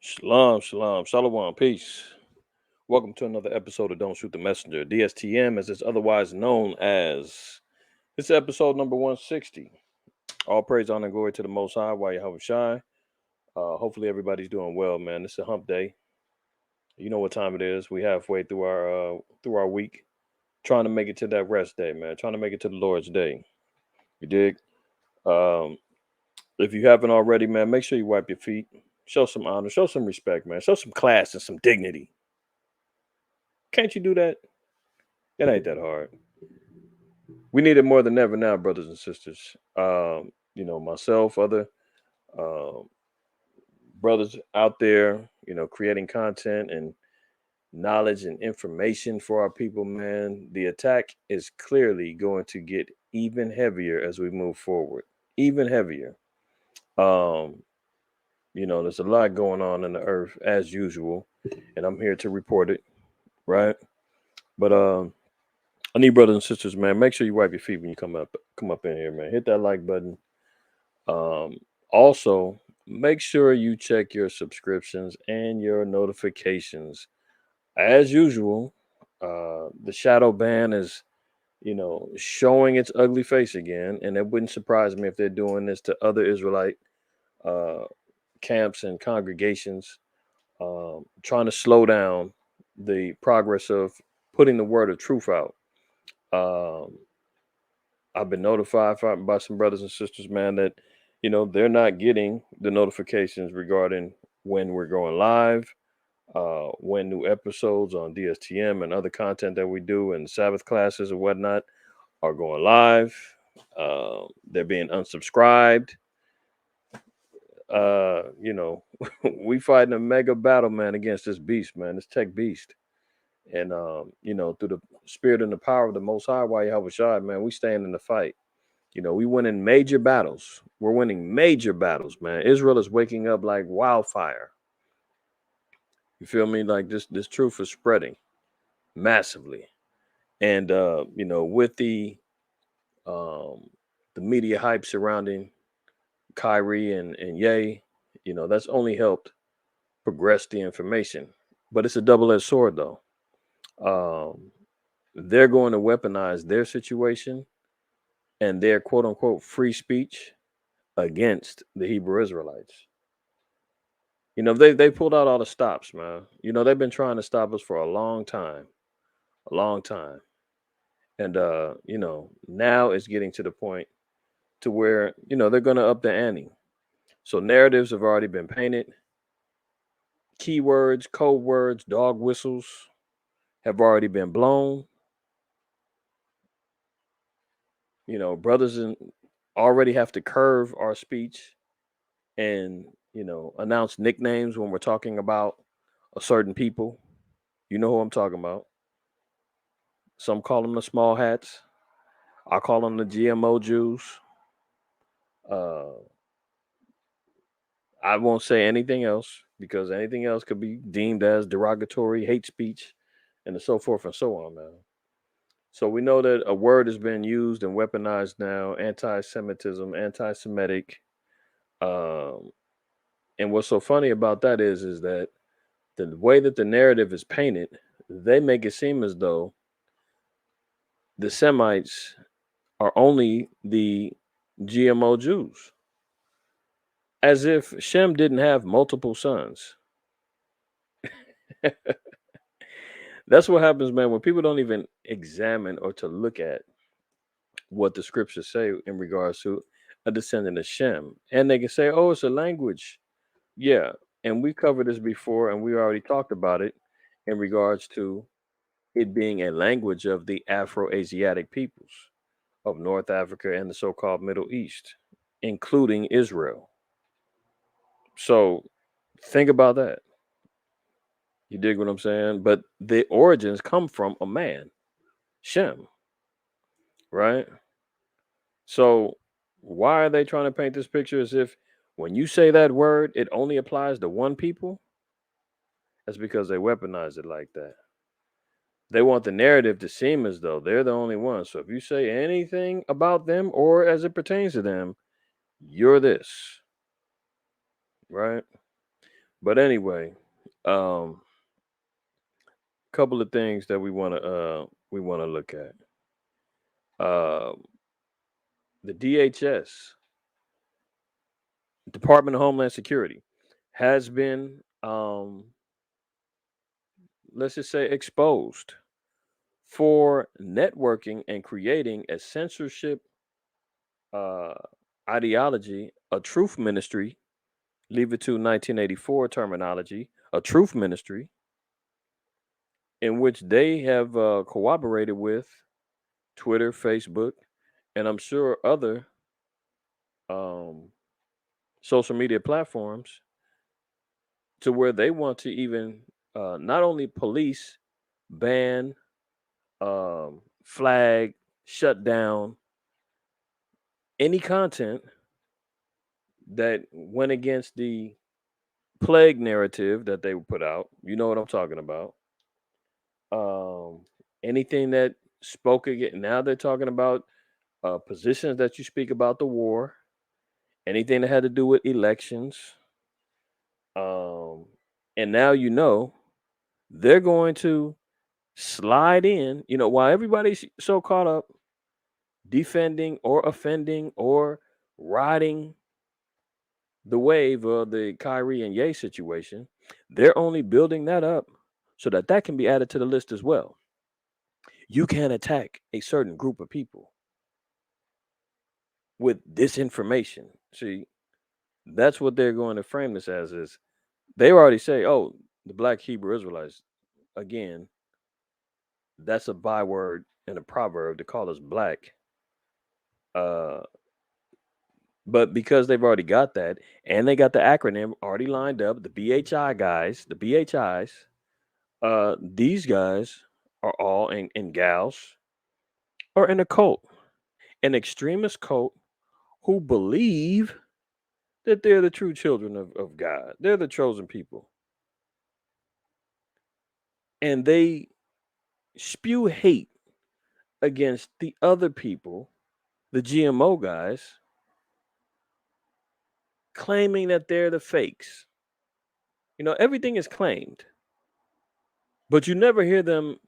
Shalom, shalom, shalom, peace. Welcome to another episode of Don't Shoot the Messenger, DSTM, as it's otherwise known as. This is episode number 160. All praise, honor, and glory to the Most High, while Yahweh Shai. Hopefully, everybody's doing well, man. This is a hump day. You know what time it is. We halfway through our week, trying to make it to that rest day, man. Trying to make it to the Lord's day. You dig? Um, if you haven't already, man, make sure you wipe your feet. Show some honor, show some respect, man. Show some class and some dignity. Can't you do that? It ain't that hard. We need it more than ever now, brothers and sisters. Myself, other um, brothers out there, creating content and knowledge and information for our people, man. The attack is clearly going to get even heavier as we move forward. Even heavier. Um, there's a lot going on in the earth as usual, and I'm here to report it, right? But I need brothers and sisters, man. Make sure you wipe your feet when you come up in here, man. Hit that like button. Um, Also, make sure you check your subscriptions and your notifications. As usual, the shadow ban is, showing its ugly face again, and it wouldn't surprise me if they're doing this to other Israelite uh, camps and congregations, trying to slow down the progress of putting the word of truth out. Um, I've been notified by some brothers and sisters, man, that they're not getting the notifications regarding when we're going live, when new episodes on DSTM and other content that we do and Sabbath classes and whatnot are going live. They're being unsubscribed. We fighting a mega battle, man, against this beast, man, this tech beast. And through the spirit and the power of the Most High, why Yahweh Shai, man, we stand in the fight. We winning major battles. We're winning major battles, man. Israel is waking up like wildfire. You feel me? Like this truth is spreading massively. And with um the media hype surrounding Kyrie and Ye, that's only helped progress the information. But it's a double-edged sword though. Um they're going to weaponize their situation and their quote unquote free speech against the Hebrew Israelites. They pulled out all the stops, man. They've been trying to stop us for a long time, and now it's getting to the point to where they're going to up the ante. So narratives have already been painted. Keywords, code words, dog whistles have already been blown. Brothers already have to curve our speech and announce nicknames when we're talking about a certain people. You know who I'm talking about. Some call them the small hats. I call them the GMO Jews. Uh, I won't say anything else because anything else could be deemed as derogatory, hate speech, and so forth and so on, man. So we know that a word has been used and weaponized now: anti-Semitism, anti-Semitic. Um, and what's so funny about that is that the way that the narrative is painted, they make it seem as though the Semites are only the GMO Jews, as if Shem didn't have multiple sons. That's what happens, man, when people don't even examine or to look at what the scriptures say in regards to a descendant of Shem. And they can say, oh, it's a language. Yeah. And we covered this before and we already talked about it in regards to it being a language of the Afro-Asiatic peoples of North Africa and the so-called Middle East, including Israel. So think about that. You dig what I'm saying? But the origins come from a man, Shem, right? So why are they trying to paint this picture as if when you say that word, it only applies to one people? That's because they weaponize it like that. They want the narrative to seem as though they're the only ones. So if you say anything about them or as it pertains to them, you're this, right? But anyway, couple of things that we want to look at. Uh, the DHS, Department of Homeland Security, has been let's just say exposed for networking and creating a censorship uh, ideology, a truth ministry. Leave it to 1984 terminology, a truth ministry, in which they have cooperated with Twitter, Facebook, and I'm sure other um, social media platforms to where they want to even not only police, ban, flag, shut down any content that went against the plague narrative that they put out. You know what I'm talking about. Um, anything that spoke again. Now they're talking about positions that you speak about the war, anything that had to do with elections. Um, and now you know they're going to slide in. You know, while everybody's so caught up defending or offending or riding the wave of the Kyrie and Ye situation, they're only building that up so that that can be added to the list as well. You can't attack a certain group of people with disinformation. See, that's what they're going to frame this as is they already say, oh, the black Hebrew Israelites, again, that's a byword and a proverb to call us black. Uh, but because they've already got that and they got the acronym already lined up, the BHI guys, the BHIs, these guys are all and gals are in a cult, an extremist cult who believe that they're the true children of God. They're the chosen people. And they spew hate against the other people, the GMO guys, claiming that they're the fakes. You know, everything is claimed, but you never hear them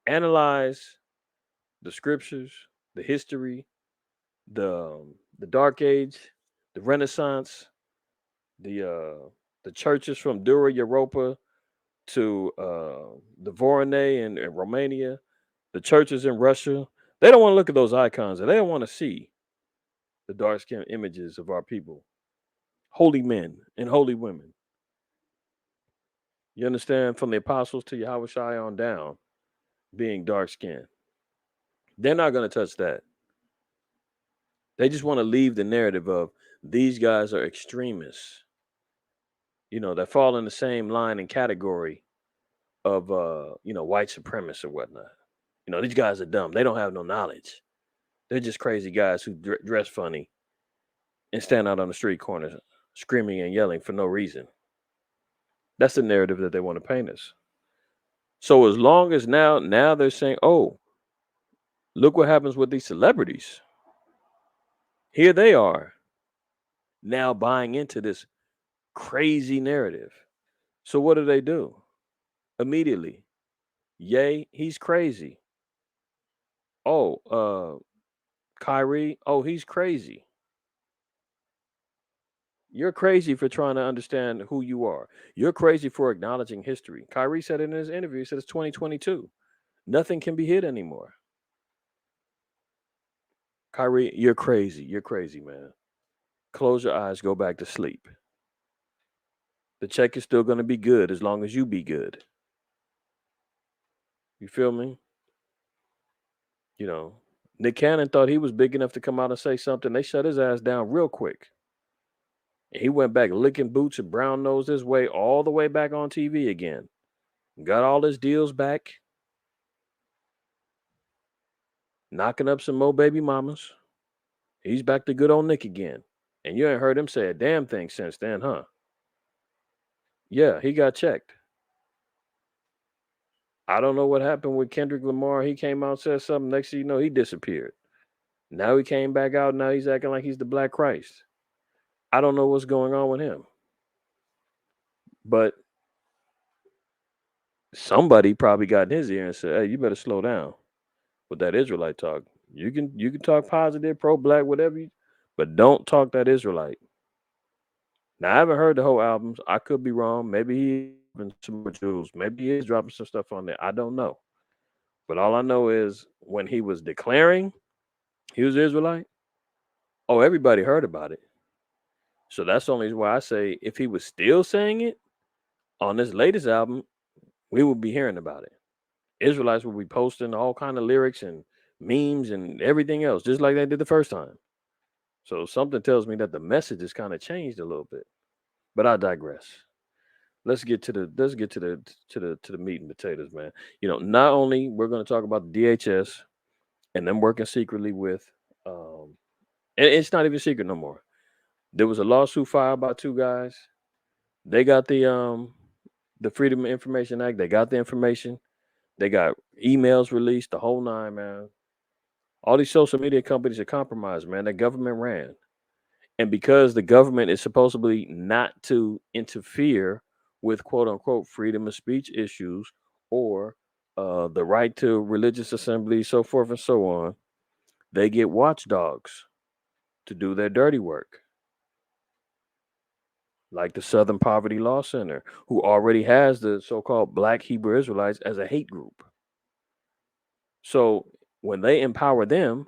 analyze the scriptures, the history, the Dark Age, the Renaissance, the churches from Dura Europa to the Voronezh and Romania, the churches in Russia. They don't want to look at those icons, and they don't want to see the dark skinned images of our people, holy men and holy women. You understand? From the apostles to Yahweh Shai on down, being dark skinned. They're not going to touch that. They just want to leave the narrative of these guys are extremists, you know, that fall in the same line and category of, white supremacists or whatnot. You know, these guys are dumb. They don't have no knowledge. They're just crazy guys who dress funny and stand out on the street corners screaming and yelling for no reason. That's the narrative that they want to paint us. So as long as now they're saying, "Oh, look what happens with these celebrities." Here they are now buying into this crazy narrative. So what do? Immediately, yay, he's crazy. Oh, Kyrie, oh, he's crazy. You're crazy for trying to understand who you are. You're crazy for acknowledging history. Kyrie said in his interview, he said it's 2022. Nothing can be hid anymore. Kyrie, you're crazy. You're crazy, man. Close your eyes, go back to sleep. The check is still going to be good as long as you be good. You feel me? You know, Nick Cannon thought he was big enough to come out and say something. They shut his ass down real quick. And he went back licking boots and brown nosed his way all the way back on TV again. Got all his deals back, knocking up some more baby mamas. He's back to good old Nick again. And you ain't heard him say a damn thing since then, huh? Yeah, he got checked. I don't know what happened with Kendrick Lamar. He came out, said something. Next thing you know, he disappeared. Now he came back out. Now he's acting like he's the Black Christ. I don't know what's going on with him. But somebody probably got in his ear and said, "Hey, you better slow down with that Israelite talk. You can talk positive, pro black, whatever, but don't talk that Israelite." Now I haven't heard the whole albums. I could be wrong. Maybe he dropping some more jewels. Maybe he is dropping some stuff on there. I don't know. But all I know is when he was declaring he was Israelite, oh, everybody heard about it. So that's the only why I say if he was still saying it on this latest album, we would be hearing about it. Israelites will be posting all kind of lyrics and memes and everything else, just like they did the first time. So something tells me that the message has kind of changed a little bit. But I digress. Let's get to the meat and potatoes, man. Not only we're going to talk about the DHS and them working secretly with, and it's not even secret no more. There was a lawsuit filed by two guys. They got the Freedom of Information Act. They got the information. They got emails released, the whole nine, man. All these social media companies are compromised, man. The government ran. And because the government is supposedly not to interfere with quote unquote freedom of speech issues or the right to religious assembly, so forth and so on, they get watchdogs to do their dirty work, like the Southern Poverty Law Center, who already has the so called Black Hebrew Israelites as a hate group. So when they empower them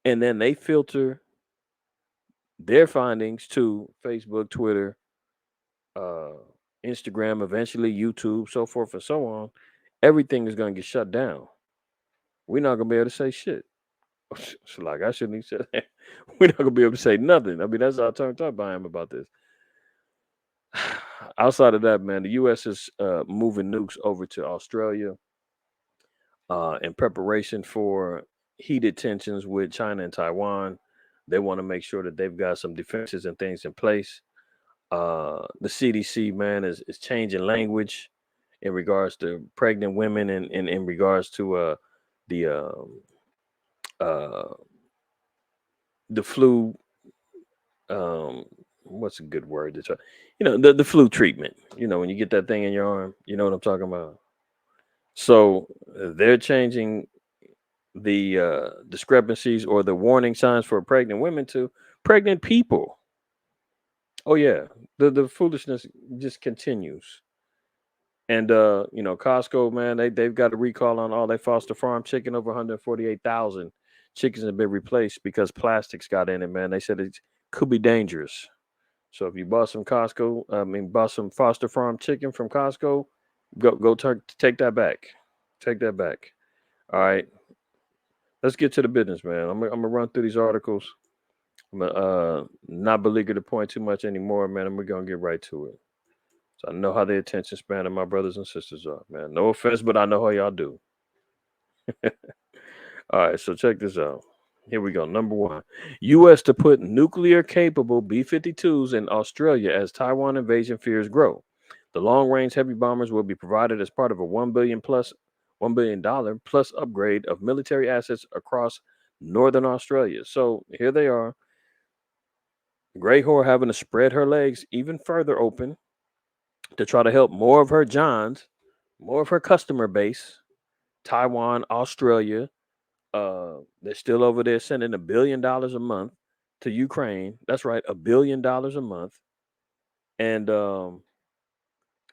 and then they filter their findings to Facebook, Twitter, uh, Instagram, eventually YouTube, so forth and so on, everything is going to get shut down. We're not going to be able to say shit. So like I shouldn't even say that. We're not going to be able to say nothing. I mean, that's how turned up I am about this. Outside of that, man, the U.S. is moving nukes over to Australia in preparation for heated tensions with China and Taiwan. They want to make sure that they've got some defenses and things in place. The CDC, man, is changing language in regards to pregnant women and in regards to the uh, the flu. Um, what's a good word to try? The flu treatment. When you get that thing in your arm, you know what I'm talking about. So they're changing the discrepancies or the warning signs for pregnant women to pregnant people. Oh yeah, the foolishness just continues. And Costco, man, they've got a recall on all their Foster Farm chicken. Over 148,000 chickens have been replaced because plastics got in it, man. They said it could be dangerous. So if you bought some bought some Foster Farm chicken from Costco, take that back. Take that back. All right, let's get to the business, man. I'm gonna run through these articles. I'm gonna not beleaguer the point too much anymore, man. And we're gonna get right to it. So I know how the attention span of my brothers and sisters are, man. No offense, but I know how y'all do. All right, so check this out. Here we go. Number one, U.S. to put nuclear capable B 52s in Australia as Taiwan invasion fears grow. The long range heavy bombers will be provided as part of a $1 billion plus upgrade of military assets across northern Australia. So here they are. Grey Whore having to spread her legs even further open to try to help more of her Johns, more of her customer base, Taiwan, Australia. They're still over there sending $1 billion a month to Ukraine. That's right, $1 billion a month. And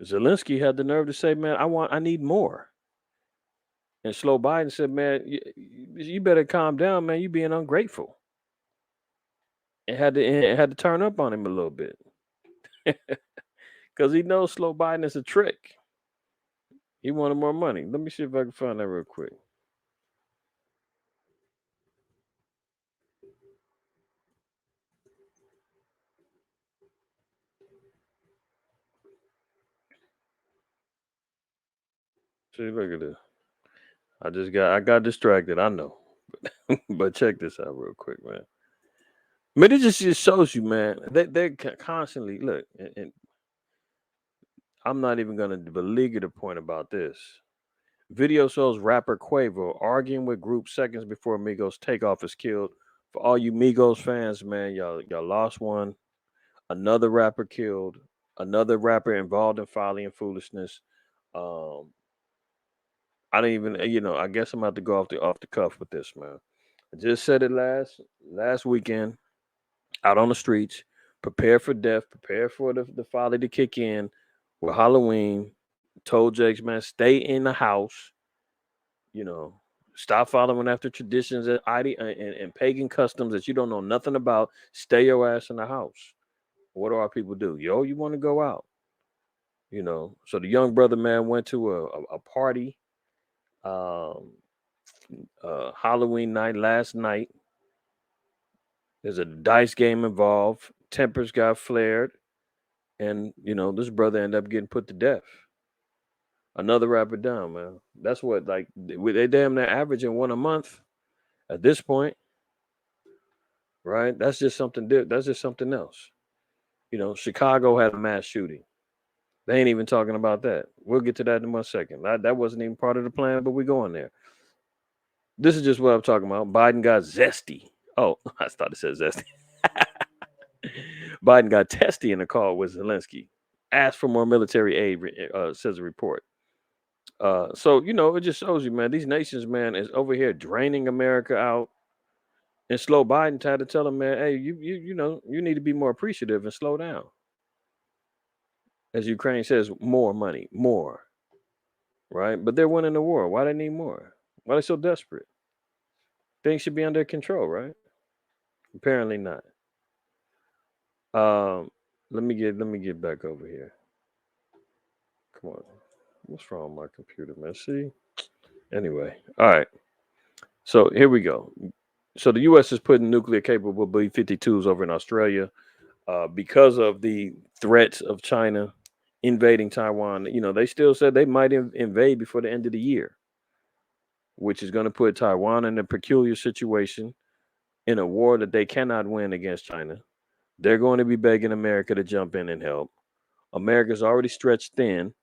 Zelensky had the nerve to say, "Man, I need more." And Slow Biden said, "Man, you better calm down, man. You being ungrateful." It had to turn up on him a little bit because he knows Slow Biden is a trick. He wanted more money. Let me see if I can find that real quick. See, look at this. I got distracted. I know, but check this out real quick, man. I mean, it just shows you, man. They constantly look, and I'm not even gonna beleaguer the point about this. Video shows rapper Quavo arguing with group seconds before Migos takeoff is killed. For all you Migos fans, man, y'all lost one. Another rapper killed. Another rapper involved in folly and foolishness. Um, I don't even, I guess I'm about to go off the cuff with this, man. I just said it last weekend out on the streets. Prepare for death. Prepare for the folly to kick in. With Halloween, told Jakes, man, stay in the house. You know, stop following after traditions and pagan customs that you don't know nothing about. Stay your ass in the house. What do our people do? Yo, you want to go out? So the young brother, man, went to a party, um, Halloween night last night. There's a dice game involved. Tempers got flared, and this brother ended up getting put to death. Another rapper down, man. That's what they damn near averaging one a month at this point, right? That's just something. That's just something else. Chicago had a mass shooting. They ain't even talking about that. We'll get to that in 1 second. That wasn't even part of the plan, but we're going there. This is just what I'm talking about. Biden got zesty. Oh, I thought it said zesty. Biden got testy in the call with Zelensky. Asked for more military aid, says a report. So it just shows you, man. These nations, man, is over here draining America out. And slow Biden tried to tell him, man, hey, you need to be more appreciative and slow down. As Ukraine says, more money, more. Right? But they're winning the war. Why they need more? Why are they so desperate? Things should be under control, right? Apparently not. Um, let me get back over here. Come on. What's wrong with my computer, man? See? Anyway. All right. So here we go. So the US is putting nuclear capable B-52s over in Australia because of the threats of China invading Taiwan. They still said they might invade before the end of the year, which is going to put Taiwan in a peculiar situation in a war that they cannot win against China. They're going to be begging America to jump in and help. America's already stretched thin,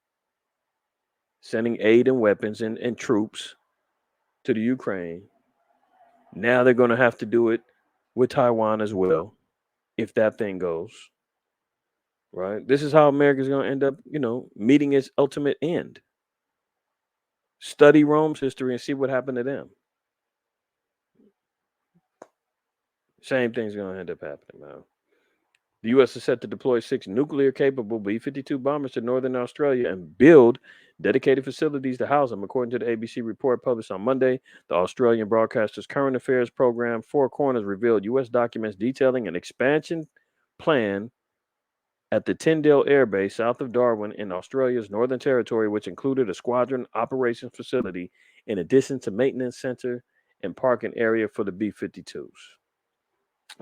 sending aid and weapons and troops to the Ukraine. Now they're going to have to do it with Taiwan as well, if that thing goes. Right? This is how America's going to end up, meeting its ultimate end. Study Rome's history and see what happened to them. Same thing's going to end up happening, man. The U.S. is set to deploy 6 nuclear-capable B-52 bombers to northern Australia and build dedicated facilities to house them, according to the ABC report published on Monday. The Australian broadcaster's current affairs program, Four Corners, revealed U.S. documents detailing an expansion plan at the Tyndall Air Base south of Darwin in Australia's Northern Territory, which included a squadron operations facility in addition to maintenance center and parking area for the B-52s.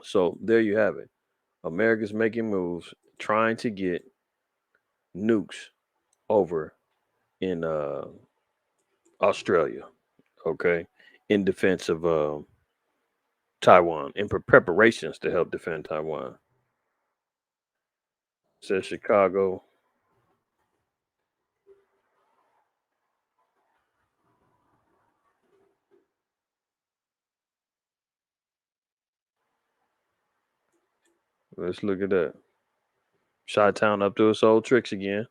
So there you have it. America's making moves, trying to get nukes over in Australia, okay, in defense of Taiwan, in preparations to help defend Taiwan. Says Chicago. Let's look at that. Chi-town up to its old tricks again.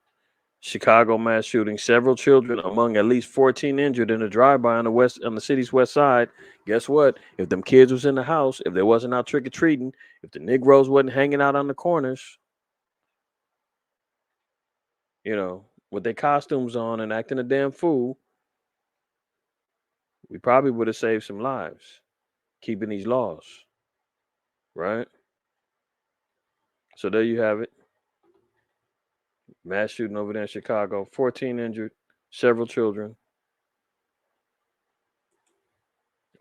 Chicago mass shooting, several children among at least 14 injured in a drive-by on the city's west side. Guess what? If them kids was in the house, if they wasn't out trick-or-treating, if the Negroes wasn't hanging out on the corners, with their costumes on and acting a damn fool, we probably would have saved some lives keeping these laws, right? So there you have it. Mass shooting over there in Chicago, 14 injured, several children,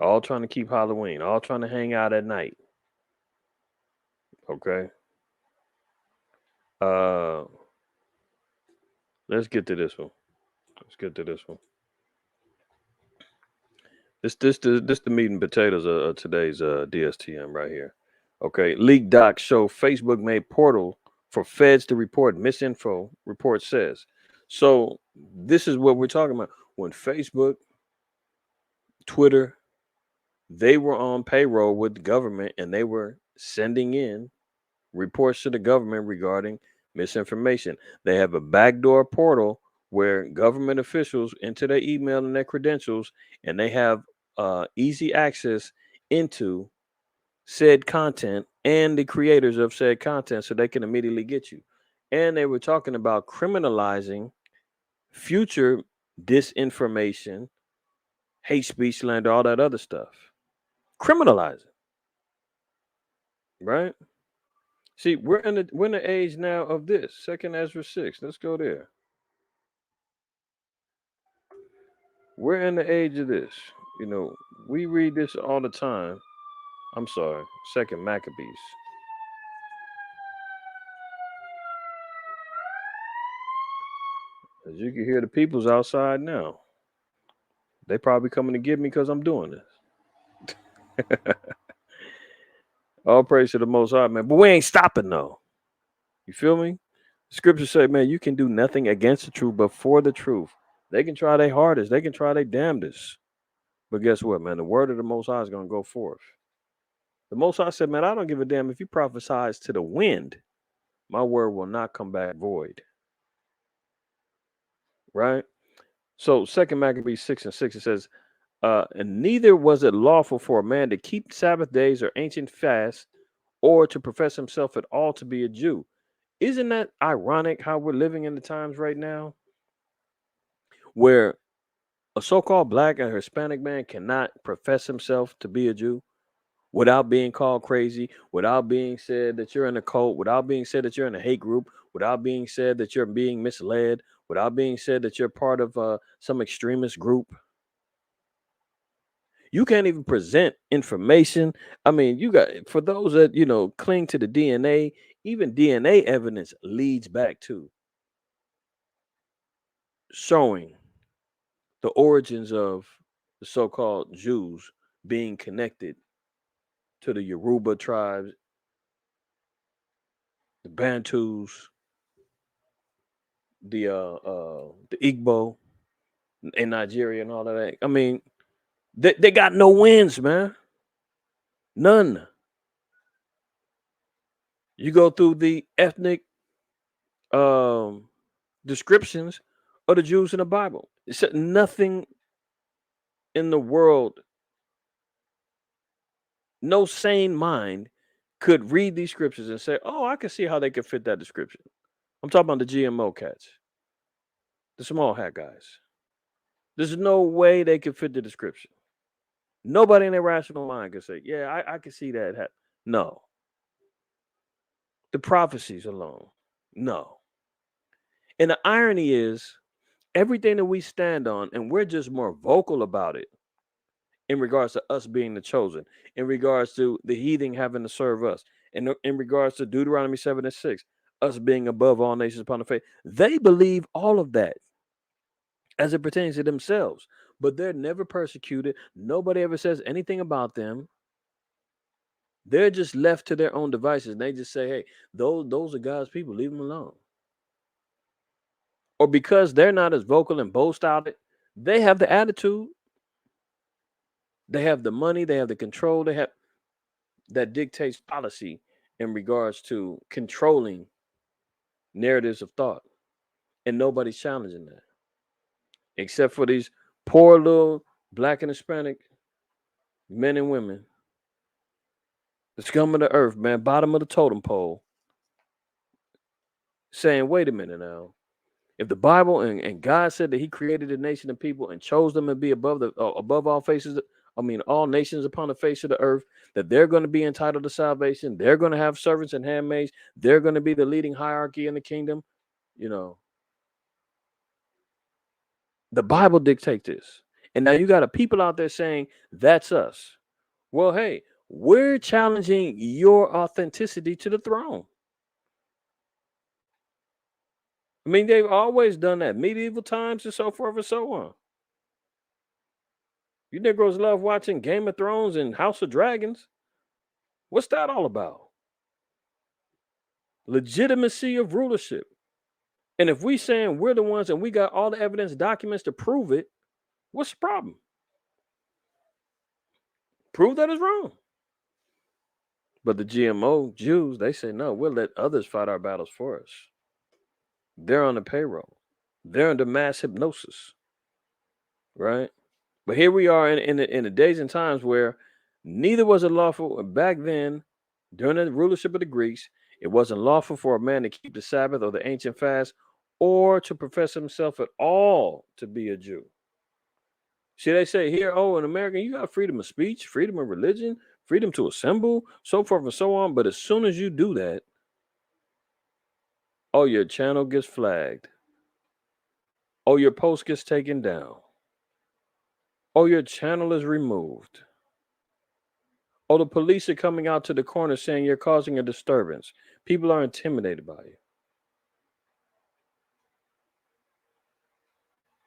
all trying to keep Halloween, all trying to hang out at night. Okay. Uh, let's get to this one. Let's get to this one. This the meat and potatoes of today's DSTM right here. Okay, leaked docs show Facebook made portal for feds to report misinfo. Report says. So this is what we're talking about. When Facebook, Twitter, they were on payroll with the government and they were sending in reports to the government regarding misinformation. They have a backdoor portal where government officials enter their email and their credentials, and they have easy access into said content and the creators of said content so they can immediately get you. And they were talking about criminalizing future disinformation, hate speech, slander, all that other stuff. Criminalize it, right? See, we're in the age now of this. Second Ezra 6. Let's go there. We're in the age of this. You know, we read this all the time. I'm sorry, Second Maccabees. As you can hear the people's outside now. They probably coming to get me because I'm doing this. All praise to the Most High, man. But we ain't stopping though. You feel me? Scripture say, man, you can do nothing against the truth, but for the truth. They can try their hardest. They can try their damnedest. But guess what, man? The word of the Most High is going to go forth. The Most High said, man, I don't give a damn if you prophesize to the wind. My word will not come back void. Right? So Second Maccabees 6:6, it says, and neither was it lawful for a man to keep Sabbath days or ancient fasts or to profess himself at all to be a Jew. Isn't that ironic how we're living in the times right now where a so-called black and Hispanic man cannot profess himself to be a Jew without being called crazy, without being said that you're in a cult, without being said that you're in a hate group, without being said that you're being misled, without being said that you're part of some extremist group? You can't even present information. I mean, you got, for those that, cling to the DNA, even DNA evidence leads back to showing the origins of the so-called Jews being connected to the Yoruba tribes, the Bantus, the Igbo in Nigeria and all of that. I mean, they got no wins, man. None. You go through the ethnic um descriptions of the Jews in the Bible. It said nothing in the world, no sane mind could read these scriptures and say, "Oh, I can see how they could fit that description." I'm talking about the GMO cats, the small hat guys. There's no way they could fit the description. Nobody in their rational mind could say, "Yeah, I can see that." No, the prophecies alone. No. And the irony is, everything that we stand on, and we're just more vocal about it in regards to us being the chosen, in regards to the heathen having to serve us, and in regards to Deuteronomy 7:6, us being above all nations upon the faith. They believe all of that as it pertains to themselves, but they're never persecuted. Nobody ever says anything about them. They're just left to their own devices, and they just say, "Hey, those are God's people. Leave them alone." Or because they're not as vocal and boast out it, they have the attitude, they have the money, they have the control, they have that dictates policy in regards to controlling narratives of thought. And nobody's challenging that. Except for these poor little black and Hispanic men and women, the scum of the earth, man, bottom of the totem pole, saying, wait a minute now. If the Bible and God said that He created a nation of people and chose them to be above all faces, I mean all nations upon the face of the earth, that they're going to be entitled to salvation, they're going to have servants and handmaids, they're going to be the leading hierarchy in the kingdom. You know, the Bible dictates this, and now you got a people out there saying that's us. Well, hey, we're challenging your authenticity to the throne. I mean, they've always done that, medieval times and so forth and so on. You Negroes love watching Game of Thrones and House of Dragons. What's that all about? Legitimacy of rulership. And if we saying we're the ones and we got all the evidence, documents to prove it, what's the problem? Prove that it's wrong. But the GMO Jews, they say no, we'll let others fight our battles for us. They're on the payroll. They're under mass hypnosis, right? But here we are in the days and times where neither was it lawful back then during the rulership of the Greeks. It wasn't lawful for a man to keep the Sabbath or the ancient fast or to profess himself at all to be a Jew. See, they say here, oh, in America, you got freedom of speech, freedom of religion, freedom to assemble, so forth and so on. But as soon as you do that, oh, your channel gets flagged. Oh, your post gets taken down. Oh, your channel is removed. Oh, the police are coming out to the corner saying you're causing a disturbance. People are intimidated by you.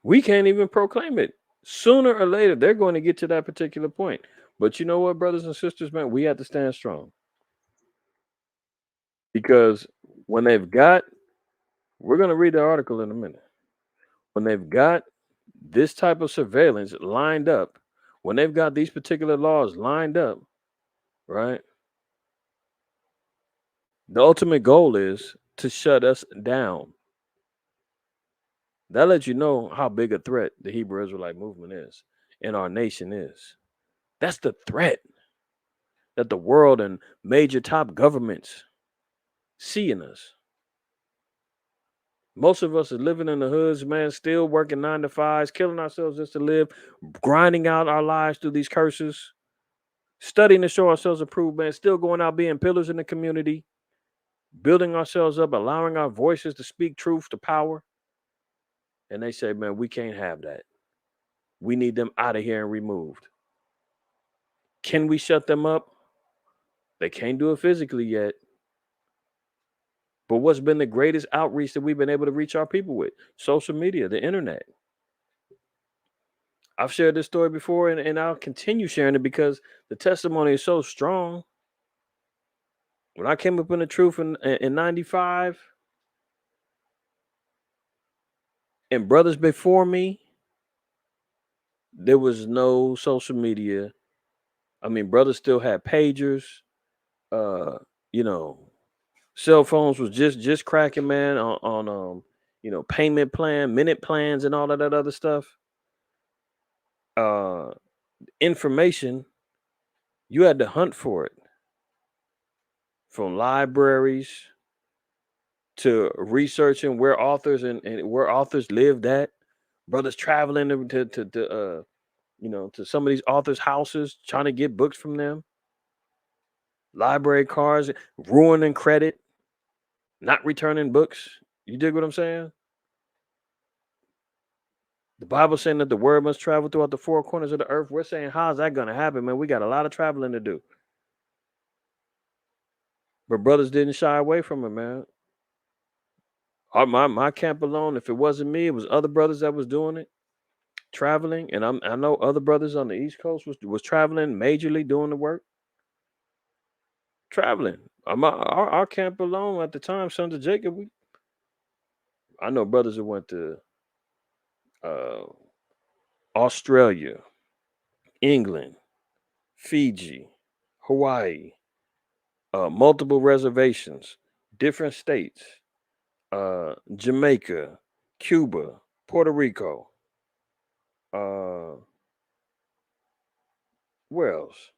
We can't even proclaim it. Sooner or later, they're going to get to that particular point. But you know what, brothers and sisters, man, we have to stand strong because when they've got, we're going to read the article in a minute. When they've got this type of surveillance lined up, when they've got these particular laws lined up, right? The ultimate goal is to shut us down. That lets you know how big a threat the Hebrew Israelite movement is and our nation is. That's the threat that the world and major top governments see in us. Most of us are living in the hoods, man, still working 9 to 5s, killing ourselves just to live, grinding out our lives through these curses, studying to show ourselves approved, man, still going out being pillars in the community, building ourselves up, allowing our voices to speak truth to power. And they say, man, we can't have that. We need them out of here and removed. Can we shut them up? They can't do it physically yet. But what's been the greatest outreach that we've been able to reach our people with? Social media, the internet. I've shared this story before and I'll continue sharing it because the testimony is so strong. When I came up in the truth in 95 and brothers before me, there was no social media. I mean, brothers still had pagers. Uh, you know, cell phones was just cracking, man, on payment plan, minute plans, and all of that other stuff. Uh, information, you had to hunt for it from libraries to researching where authors and where authors lived at. Brothers traveling to some of these authors' houses, trying to get books from them. Library cards, ruining credit, not returning books. You dig what I'm saying? The Bible saying that the word must travel throughout the four corners of the earth. We're saying, how's that going to happen, man? We got a lot of traveling to do. But brothers didn't shy away from it, man. My camp alone, if it wasn't me, it was other brothers that was doing it, traveling. And I know other brothers on the East Coast was traveling majorly doing the work. Traveling. Our camp alone at the time, Sons of Jacob, I know brothers that went to uh, Australia, England, Fiji, Hawaii, multiple reservations, different states, Jamaica, Cuba, Puerto Rico. Where else?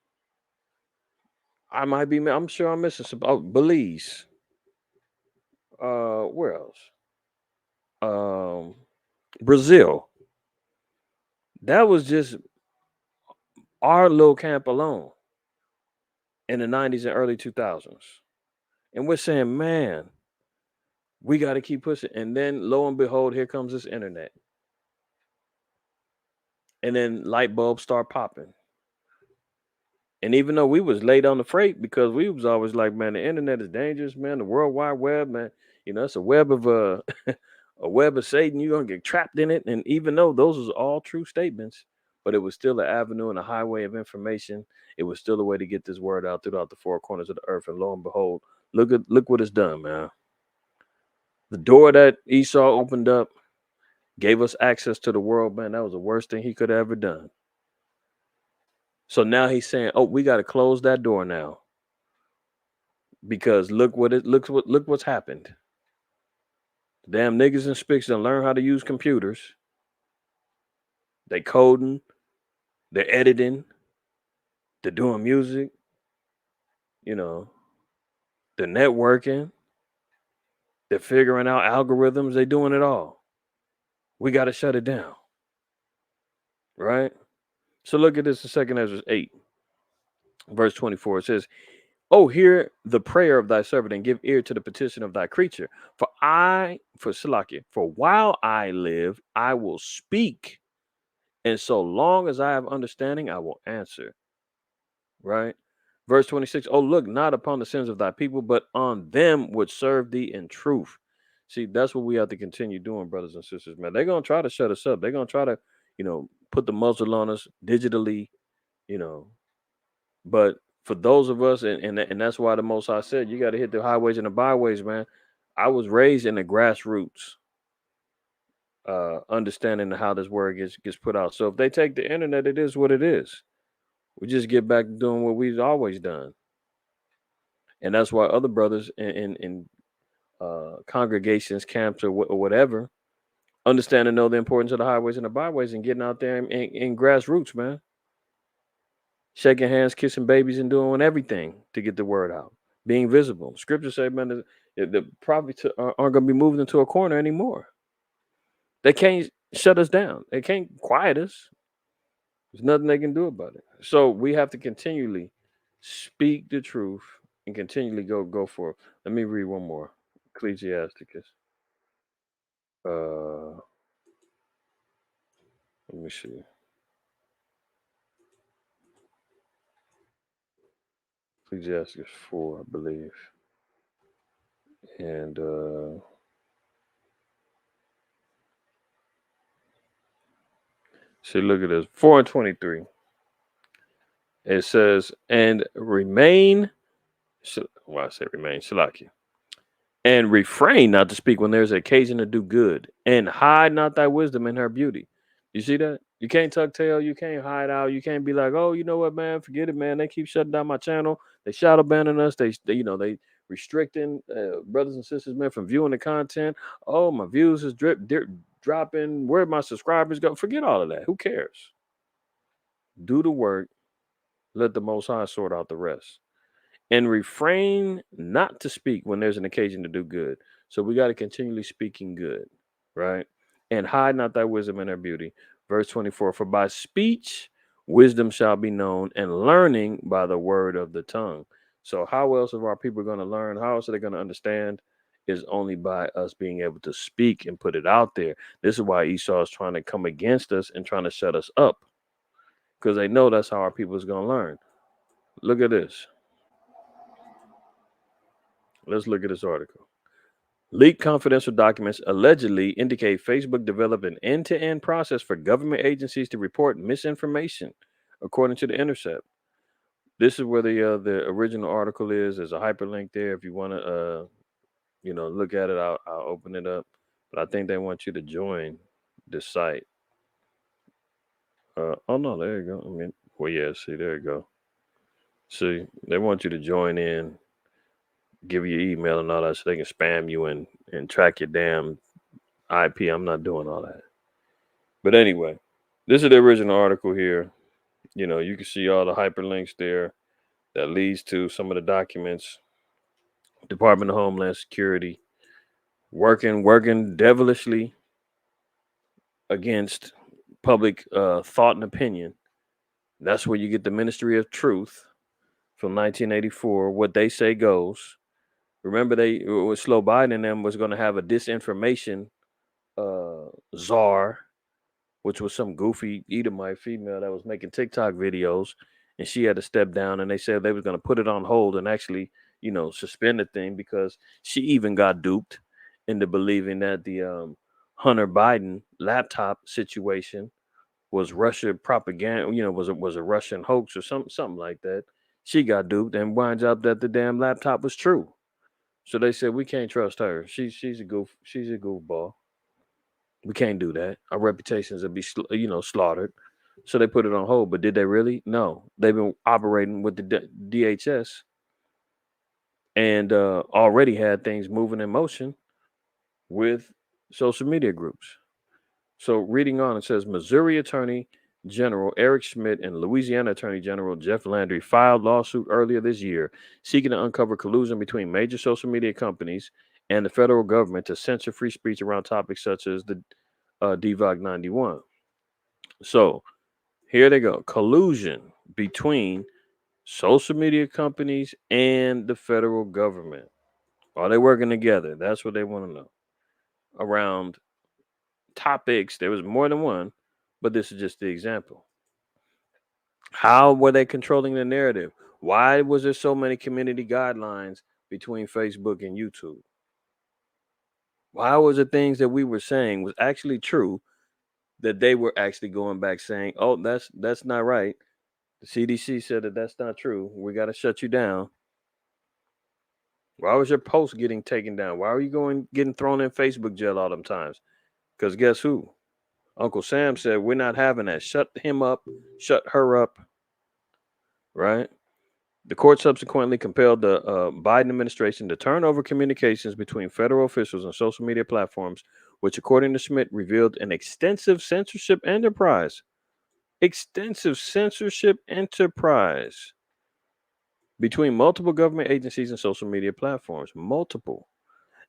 I'm sure I'm missing some. Oh, Belize. Where else? Um, Brazil. That was just our little camp alone in the 90s and early 2000s. And we're saying, man, we got to keep pushing. And then lo and behold, here comes this internet. And then light bulbs start popping. And even though we was late on the freight because we was always like, man, the internet is dangerous, man. The World Wide Web, man, it's a web of a web of Satan. You're gonna get trapped in it. And even though those was all true statements, but it was still an avenue and a highway of information. It was still a way to get this word out throughout the four corners of the earth. And lo and behold, look what it's done, man. The door that Esau opened up gave us access to the world, man. That was the worst thing he could have ever done. So now he's saying, "Oh, we got to close that door now because look what's happened." The damn niggas and spics that learn how to use computers. They coding, they're editing, they're doing music, you know, they're networking, they're figuring out algorithms, they're doing it all. We got to shut it down, right? So look at this in 2nd Ezra 8, verse 24. It says, "Oh, hear the prayer of thy servant and give ear to the petition of thy creature. For Salakia, for while I live, I will speak. And so long as I have understanding, I will answer." Right? Verse 26. "Oh, look not upon the sins of thy people, but on them which serve thee in truth." See, that's what we have to continue doing, brothers and sisters, man. They're going to try to shut us up. They're going to try to, put the muzzle on us digitally, you know, but for those of us, and that's why the Most High said, you got to hit the highways and the byways, man. I was raised in the grassroots, understanding how this word gets put out. So if they take the internet, it is what it is. We just get back to doing what we've always done, and that's why other brothers in congregations, camps, or whatever, understand and know the importance of the highways and the byways and getting out there in grassroots, man. Shaking hands, kissing babies, and doing everything to get the word out. Being visible. Scripture say, man, the prophets aren't going to be moved into a corner anymore. They can't shut us down. They can't quiet us. There's nothing they can do about it. So we have to continually speak the truth and continually go for it. Let me read one more. Ecclesiasticus. Let me see. Ecclesiasticus 4, I believe. And see, look at this. 4 and 23. It says, "And remain," well, I say remain, Shalakia, "and refrain not to speak when there's occasion to do good, and hide not thy wisdom in her beauty." You see that? You can't tuck tail, you can't hide out, you can't be like, "Oh, you know what, man, forget it, man. They keep shutting down my channel. They shadow banning us. They restricting brothers and sisters, man, from viewing the content. Oh, my views is dropping. Where my subscribers go? Forget all of that. Who cares? Do the work. Let the Most High sort out the rest." And refrain not to speak when there's an occasion to do good. So we got to continually speaking good, right? And hide not thy wisdom and her beauty. Verse 24, "For by speech wisdom shall be known, and learning by the word of the tongue." So how else are our people going to learn? How else are they going to understand? Is only by us being able to speak and put it out there. This is why Esau is trying to come against us and trying to shut us up, because they know that's how our people is going to learn. Look at this. Let's look at this article. "Leaked confidential documents allegedly indicate Facebook developed an end-to-end process for government agencies to report misinformation, according to The Intercept." This is where the original article is. There's a hyperlink there. If you want to, look at it, I'll open it up. But I think they want you to join the site. Oh no, there you go. I mean, well, yeah. See, there you go. See, they want you to join in, give you your email and all that, so they can spam you and track your damn IP. I'm not doing all that. But anyway, this is the original article here. You can see all the hyperlinks there that leads to some of the documents. Department of Homeland Security working devilishly against public thought and opinion. That's where you get the Ministry of Truth from 1984. What they say goes. Remember, they with Slow Biden and them was going to have a disinformation czar, which was some goofy Edomite female that was making TikTok videos, and she had to step down. And they said they was going to put it on hold and actually, suspend the thing, because she even got duped into believing that the Hunter Biden laptop situation was Russia propaganda. Was a Russian hoax or something like that. She got duped and winds up that the damn laptop was true. So they said we can't trust her. She's a goof. She's a goofball. We can't do that. Our reputations will be, slaughtered. So they put it on hold. But did they really? No. They've been operating with the DHS and already had things moving in motion with social media groups. So reading on, it says Missouri Attorney General Eric Schmidt and Louisiana Attorney General Jeff Landry filed lawsuit earlier this year seeking to uncover collusion between major social media companies and the federal government to censor free speech around topics such as the DVOG 91. So here they go. Collusion between social media companies and the federal government. Are they working together? That's what they want to know. Around topics, there was more than one, but this is just the example. How were they controlling the narrative? Why was there so many community guidelines between Facebook and YouTube? Why was the things that we were saying was actually true that they were actually going back saying, "Oh, that's not right. The CDC said that that's not true. We got to shut you down." Why was your post getting taken down? Why are you getting thrown in Facebook jail all them times? Because guess who? Uncle Sam said we're not having that. Shut him up. Shut her up. Right? The court subsequently compelled the Biden administration to turn over communications between federal officials and social media platforms, which, according to Schmidt, revealed an extensive censorship enterprise. Extensive censorship enterprise between multiple government agencies and social media platforms. Multiple.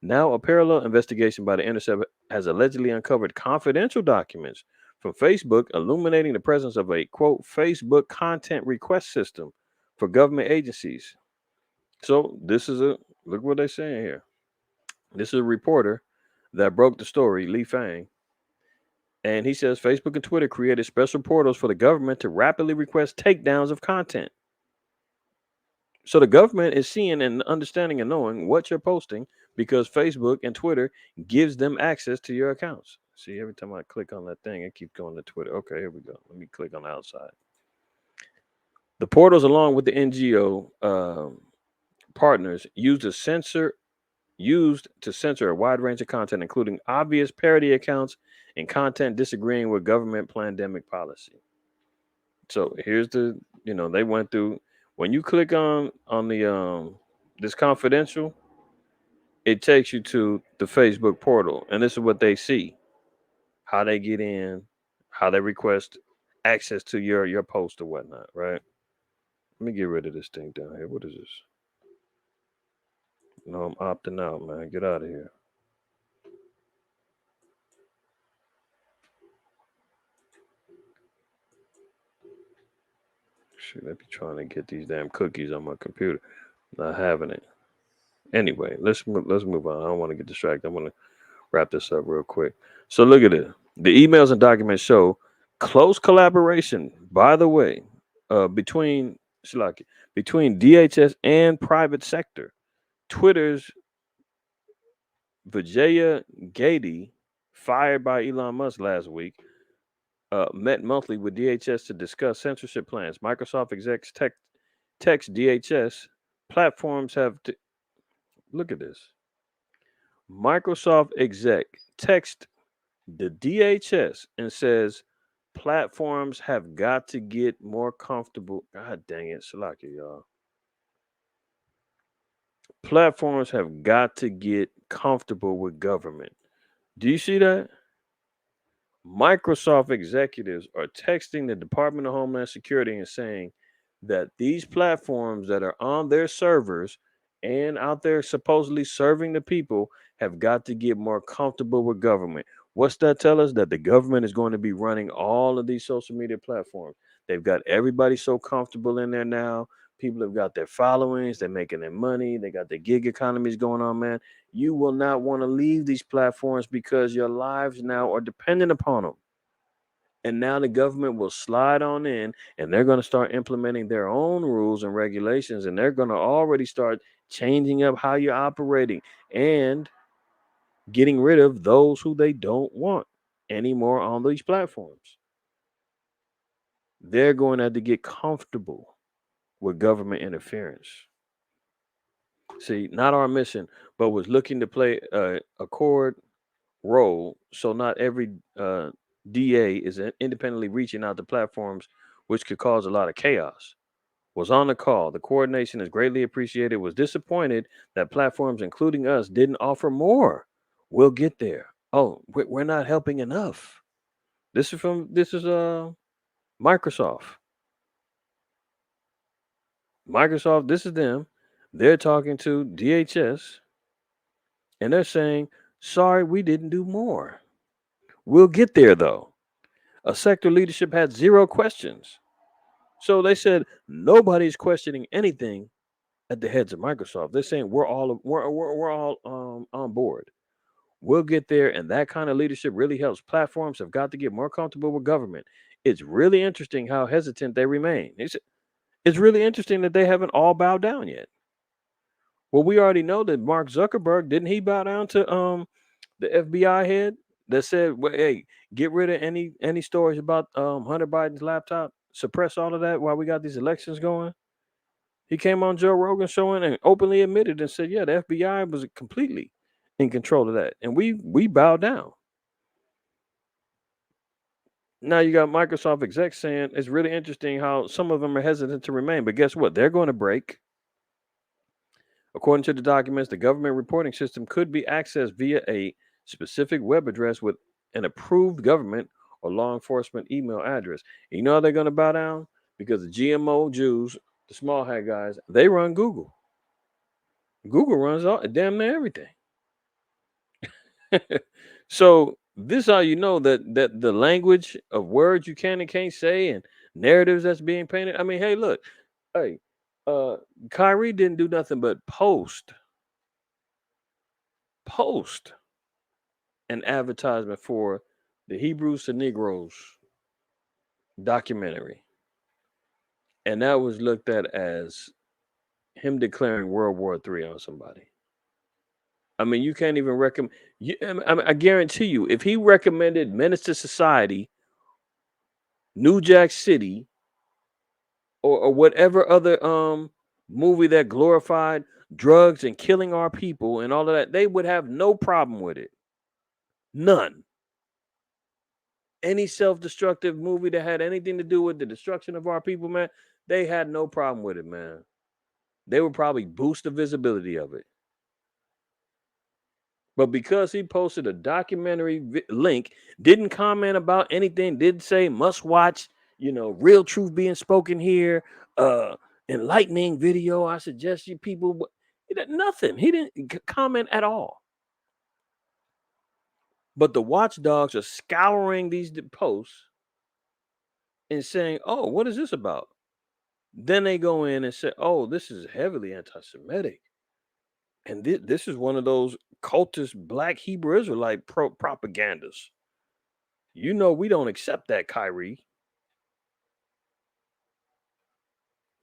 Now, a parallel investigation by the Intercept has allegedly uncovered confidential documents from Facebook illuminating the presence of a quote Facebook content request system for government agencies. So this is a look what they're saying here. This is a reporter that broke the story, Lee Fang, and he says Facebook and Twitter created special portals for the government to rapidly request takedowns of content. So the government is seeing and understanding and knowing what you're posting because Facebook and Twitter gives them access to your accounts. See, every time I click on that thing, it keeps going to Twitter. Okay, here we go. Let me click on the outside. The portals, along with the NGO partners, used to censor a wide range of content, including obvious parody accounts and content disagreeing with government pandemic policy. So here's they went through. When you click on the this confidential, it takes you to the Facebook portal, and this is what they see: how they get in, how they request access to your post or whatnot. Right? Let me get rid of this thing down here. What is this? No, I'm opting out, man. Get out of here. Shoot, I be trying to get these damn cookies on my computer. Not having it. Anyway, let's move on. I don't want to get distracted. I want to wrap this up real quick. So look at it. The emails and documents show close collaboration. By the way, between Shalaki, between DHS and private sector. Twitter's Vijaya Gady, fired by Elon Musk last week, met monthly with DHS to discuss censorship plans. Microsoft execs text DHS platforms have look at this. Microsoft exec text the DHS and says platforms have got to get more comfortable. God dang it, Salaki, y'all. Platforms have got to get comfortable with government. Do you see that? Microsoft executives are texting the Department of Homeland Security and saying that these platforms that are on their servers and out there supposedly serving the people have got to get more comfortable with government. What's that tell us? That the government is going to be running all of these social media platforms. They've got everybody so comfortable in there now. People have got their followings, they're making their money, they got the gig economies going on, man. You will not want to leave these platforms because your lives now are dependent upon them. And now the government will slide on in and they're going to start implementing their own rules and regulations. And they're going to already start changing up how you're operating and getting rid of those who they don't want anymore on these platforms. They're going to have to get comfortable with government interference. See, not our mission, but was looking to play a chord role. So not every DA is independently reaching out to platforms, which could cause a lot of chaos. Was on the call. The coordination is greatly appreciated. Was disappointed that platforms, including us, didn't offer more. We'll get there. Oh, we're not helping enough. This is Microsoft. Microsoft, this is them. They're talking to DHS and they're saying, sorry, we didn't do more. We'll get there though. A sector leadership had zero questions. So they said nobody's questioning anything at the heads of Microsoft. They're saying we're all on board. We'll get there, and that kind of leadership really helps. Platforms have got to get more comfortable with government. It's really interesting how hesitant they remain. It's really interesting that they haven't all bowed down yet. Well, we already know that Mark Zuckerberg didn't he bow down to the FBI head that said, well, "Hey, get rid of any stories about Hunter Biden's laptop, suppress all of that while we got these elections going." He came on Joe Rogan show and openly admitted and said, "Yeah, the FBI was completely in control of that, and we bowed down." Now you got Microsoft execs saying it's really interesting how some of them are hesitant to remain, but guess what? They're going to break. According to the documents, the government reporting system could be accessed via a specific web address with an approved government or law enforcement email address. And you know how they're going to bow down? Because the GMO Jews, the small hat guys, they run Google. Google runs all damn near everything. So this how you know that the language of words you can and can't say and narratives that's being painted. I mean, hey, look, hey, uh, Kyrie didn't do nothing but post an advertisement for the Hebrews to Negroes documentary, and that was looked at as him declaring World War III on somebody. I mean, you can't even recommend. I guarantee you, if he recommended Menace to Society, New Jack City, or whatever other movie that glorified drugs and killing our people and all of that, they would have no problem with it. None. Any self-destructive movie that had anything to do with the destruction of our people, man, they had no problem with it, man. They would probably boost the visibility of it. But because he posted a documentary link, didn't comment about anything, didn't say must watch, real truth being spoken here, uh, enlightening video. I suggest you people, he did nothing. He didn't comment at all. But the watchdogs are scouring these posts and saying, "Oh, what is this about?" Then they go in and say, "Oh, this is heavily anti-Semitic, and this is one of those cultist Black Hebrew Israelite propagandas. We don't accept that, Kyrie.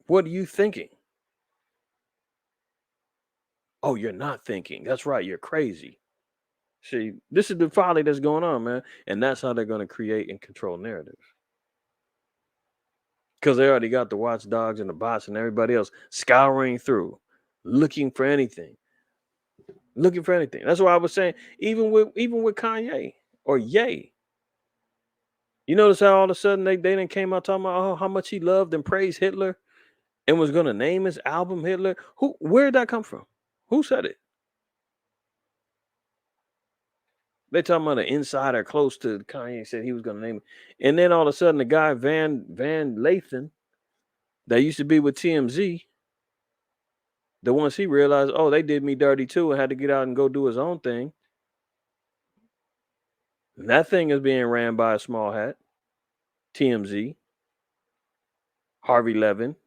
What are you thinking?" "Oh, you're not thinking. That's right. You're crazy." See, this is the folly that's going on, man, and that's how they're going to create and control narrative. Because they already got the watchdogs and the bots and everybody else scouring through, looking for anything, looking for anything. That's why I was saying, even with Kanye or Ye, you notice how all of a sudden they didn't came out talking about how much he loved and praised Hitler and was gonna name his album Hitler. Where'd that come from? Who said it? They talking about an insider close to Kanye said he was gonna name it. And then all of a sudden the guy Van Lathan that used to be with TMZ, the once he realized, oh, they did me dirty too and had to get out and go do his own thing. And that thing is being ran by a small hat, TMZ, Harvey Levin.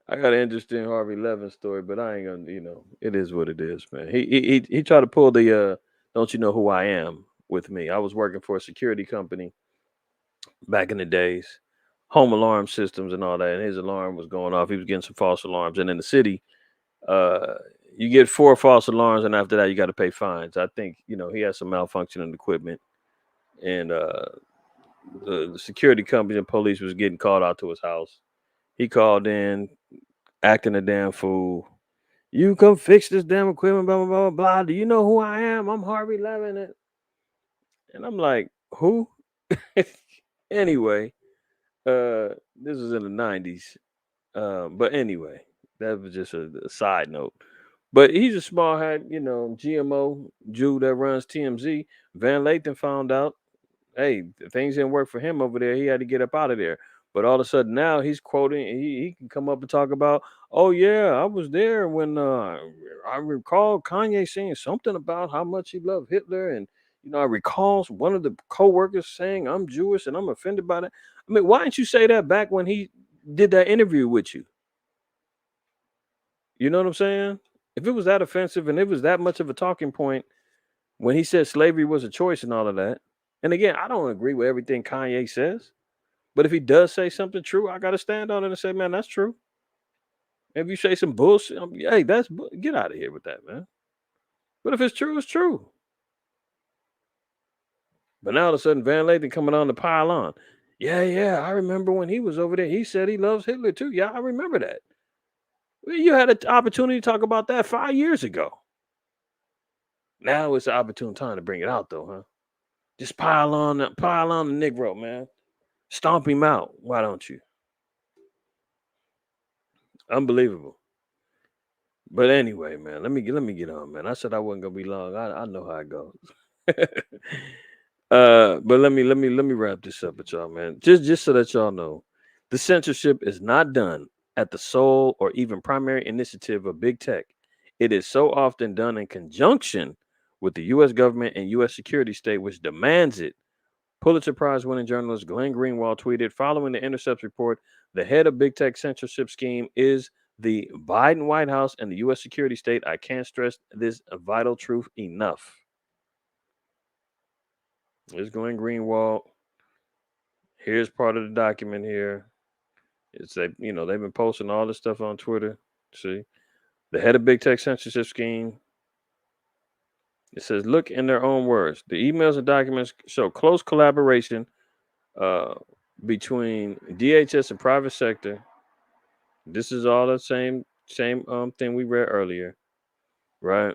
I got an interesting Harvey Levin story, but I ain't gonna, it is what it is, man. He tried to pull the don't you know who I am with me. I was working for a security company back in the days, home alarm systems and all that, and his alarm was going off. He was getting some false alarms, and in the city, uh, you get 4 false alarms, and after that, you got to pay fines. I think he has some malfunctioning equipment, and the security company and police was getting called out to his house. He called in, acting a damn fool. "You come fix this damn equipment, blah, blah, blah, blah. Do you know who I am? I'm Harvey Levin." And I'm like, "Who?" Anyway, this was in the 90s. But anyway, that was just a side note. But he's a small hat, GMO Jew that runs TMZ. Van Lathan found out, hey, things didn't work for him over there. He had to get up out of there. But all of a sudden now he's quoting, he can come up and talk about, oh yeah, I was there when I recall Kanye saying something about how much he loved Hitler, and I recall one of the co-workers saying I'm Jewish and I'm offended by that. I mean, why didn't you say that back when he did that interview with you? You know what I'm saying? If it was that offensive and it was that much of a talking point when he said slavery was a choice and all of that. And again, I don't agree with everything Kanye says, but if he does say something true, I got to stand on it and say, man, that's true. If you say some bullshit, hey, get out of here with that, man. But if it's true, it's true. But now all of a sudden, Van Lathan coming on the pile on. Yeah, yeah, I remember when he was over there. He said he loves Hitler too. Yeah, I remember that. Well, you had an opportunity to talk about that 5 years ago. Now it's an opportune time to bring it out, though, huh? Just pile on the Negro, man. Stomp him out. Why don't you? Unbelievable. But anyway, man, let me get on, man. I said I wasn't gonna be long. I know how it goes. But let me wrap this up with y'all, man. Just so that y'all know, the censorship is not done at the sole or even primary initiative of big tech. It is so often done in conjunction with the U.S. government and U.S. security state, which demands it. Pulitzer Prize winning journalist Glenn Greenwald tweeted following the Intercept report, the head of big tech censorship scheme is the Biden White House and the U.S. security state. I can't stress this vital truth enough. There's Glenn Greenwald. Here's part of the document here. It's they've been posting all this stuff on Twitter. See, the head of big tech censorship scheme. It says, look in their own words. The emails and documents show close collaboration uh, between DHS and private sector. This is all the same thing we read earlier, right?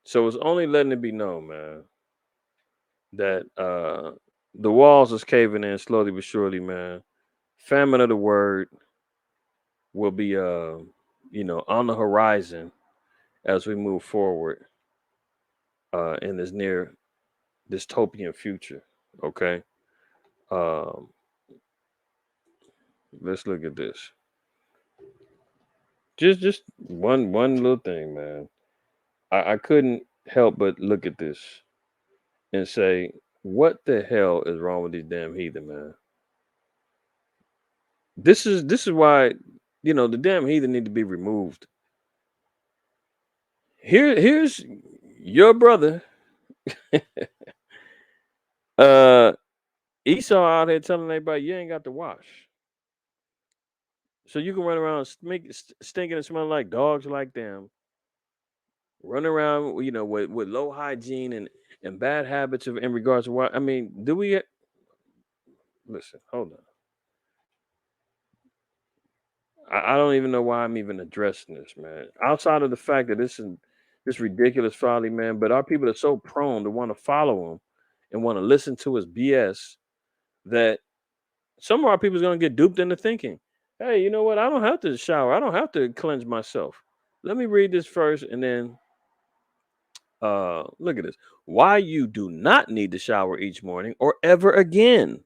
So it's only letting it be known, man, that the walls is caving in slowly but surely, man. Famine of the word will be on the horizon as we move forward in this near dystopian future. Okay. Um, let's look at this. Just one little thing, man. I couldn't help but look at this and say, what the hell is wrong with these damn heathen, man? This is why, the damn heathen need to be removed. Here's your brother, uh, Esau out here telling everybody you ain't got to wash, so you can run around stinking and smelling like dogs like them, run around, with low hygiene and bad habits in regards to what I mean. Do we listen? Hold on. I don't even know why I'm even addressing this, man. Outside of the fact that this ridiculous folly, man, but our people are so prone to want to follow him and want to listen to his BS that some of our people is going to get duped into thinking, hey, you know what? I don't have to shower. I don't have to cleanse myself. Let me read this first and then look at this. Why you do not need to shower each morning or ever again.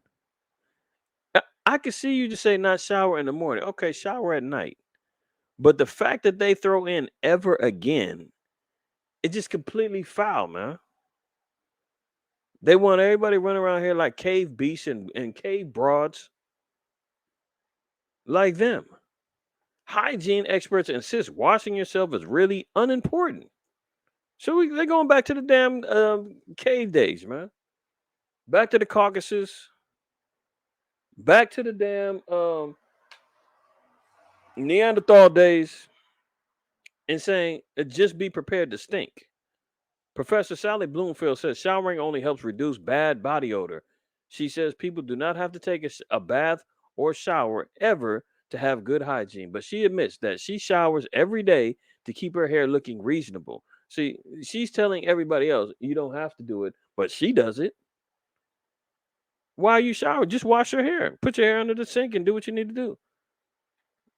I can see you just say not shower in the morning. Okay, shower at night. But the fact that they throw in ever again, it just completely foul, man. They want everybody running around here like cave beasts and cave broads like them. Hygiene experts insist washing yourself is really unimportant. So they're going back to the damn cave days, man. Back to the Caucasus. Back to the damn Neanderthal days and saying just be prepared to stink. Professor Sally Bloomfield says showering only helps reduce bad body odor. She says people do not have to take a bath or shower ever to have good hygiene, but she admits that she showers every day to keep her hair looking reasonable. See, she's telling everybody else you don't have to do it, but she does it. While you shower, just wash your hair, put your hair under the sink, and do what you need to do.